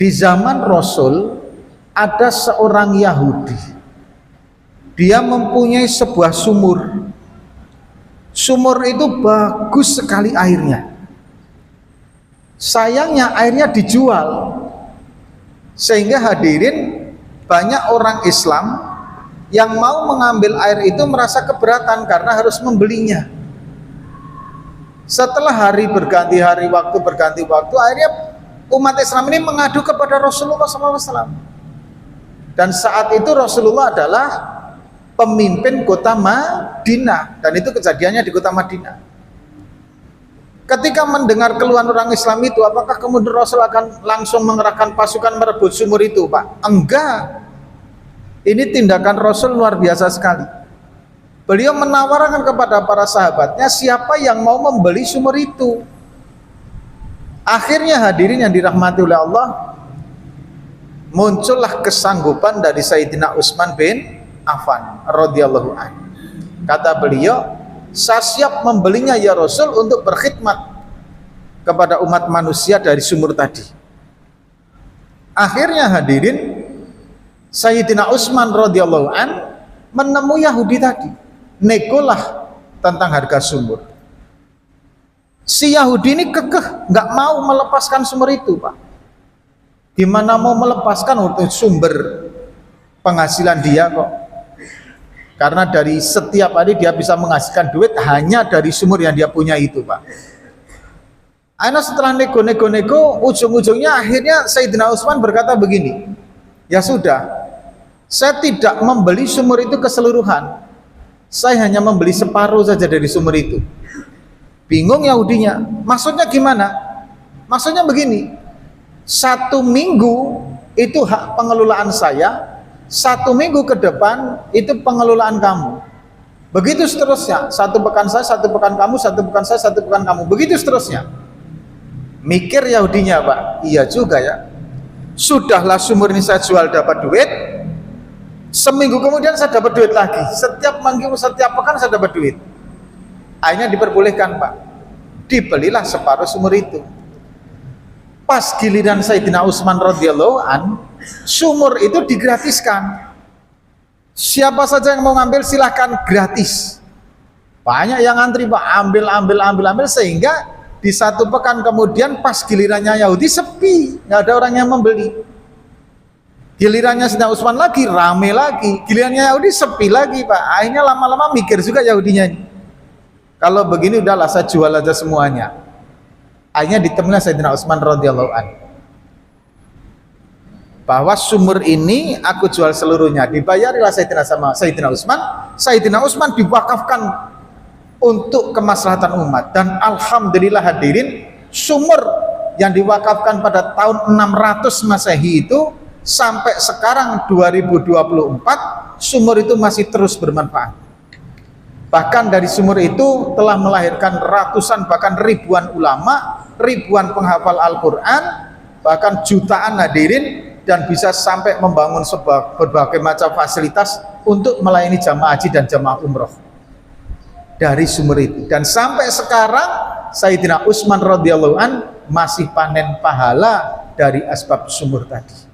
Di zaman Rasul ada seorang Yahudi. Dia mempunyai sebuah sumur. Sumur itu bagus sekali airnya. Sayangnya airnya dijual. Sehingga hadirin, banyak orang Islam yang mau mengambil air itu merasa keberatan karena harus membelinya. Setelah hari berganti hari, waktu berganti waktu, akhirnya umat Islam ini mengadu kepada Rasulullah SAW. Dan saat itu Rasulullah adalah pemimpin kota Madinah, dan itu kejadiannya di kota Madinah. Ketika mendengar keluhan orang Islam itu, apakah kemudian Rasul akan langsung mengerahkan pasukan merebut sumur itu, Pak? Enggak. Ini tindakan Rasul luar biasa sekali. Beliau menawarkan kepada para sahabatnya siapa yang mau membeli sumur itu. Akhirnya hadirin yang dirahmati oleh Allah, muncullah kesanggupan dari Sayyidina Utsman bin Affan radhiyallahu anhu. Kata beliau, saya siap membelinya ya Rasul untuk berkhidmat kepada umat manusia dari sumur tadi. Akhirnya hadirin, Sayyidina Utsman radhiyallahu anhu menemui Yahudi tadi, negolah tentang harga sumur. Si Yahudi ini kekeh nggak mau melepaskan sumur itu, Pak. Gimana mau melepaskan untuk sumber penghasilan dia kok? Karena dari setiap hari dia bisa menghasilkan duit hanya dari sumur yang dia punya itu, Pak. Akhirnya setelah nego-nego, ujung-ujungnya akhirnya Sayyidina Utsman berkata begini, ya sudah, saya tidak membeli sumur itu keseluruhan, saya hanya membeli separuh saja dari sumur itu. Bingung Yahudinya, maksudnya gimana? Maksudnya begini, 1 minggu itu hak pengelolaan saya, 1 minggu ke depan itu pengelolaan kamu. Begitu seterusnya, 1 pekan saya, 1 pekan kamu, 1 pekan saya, 1 pekan kamu, begitu seterusnya. Mikir Yahudinya, Pak, iya juga ya. Sudahlah sumur ini saya jual dapat duit, seminggu kemudian saya dapat duit lagi, setiap minggu, setiap pekan saya dapat duit. Akhirnya diperbolehkan, Pak, dibelilah separuh sumur itu. Pas giliran Sayyidina Utsman radhiyallahu an, sumur itu digratiskan. Siapa saja yang mau ngambil silahkan, gratis. Banyak yang antri, Pak, ambil, sehingga di 1 pekan kemudian pas gilirannya Yahudi sepi, nggak ada orang yang membeli. Gilirannya Sayyidina Utsman lagi, rame lagi. Gilirannya Yahudi sepi lagi, Pak. Akhirnya lama-lama mikir juga Yahudinya ini, kalau begini udahlah saya jual aja semuanya. Akhirnya ditemukan Sayyidina Utsman radhiyallahu anhu, bahwa sumur ini aku jual seluruhnya, dibayarilah Sayyidina Utsman. Sayyidina Utsman diwakafkan untuk kemaslahatan umat, dan alhamdulillah hadirin, sumur yang diwakafkan pada tahun 600 Masehi itu sampai sekarang 2024 sumur itu masih terus bermanfaat. Bahkan dari sumur itu telah melahirkan ratusan bahkan ribuan ulama, ribuan penghafal Al-Quran, bahkan jutaan hadirin, dan bisa sampai membangun berbagai macam fasilitas untuk melayani jamaah haji dan jamaah umroh dari sumur itu. Dan sampai sekarang Sayyidina Utsman radhiyallahu an masih panen pahala dari asbab sumur tadi.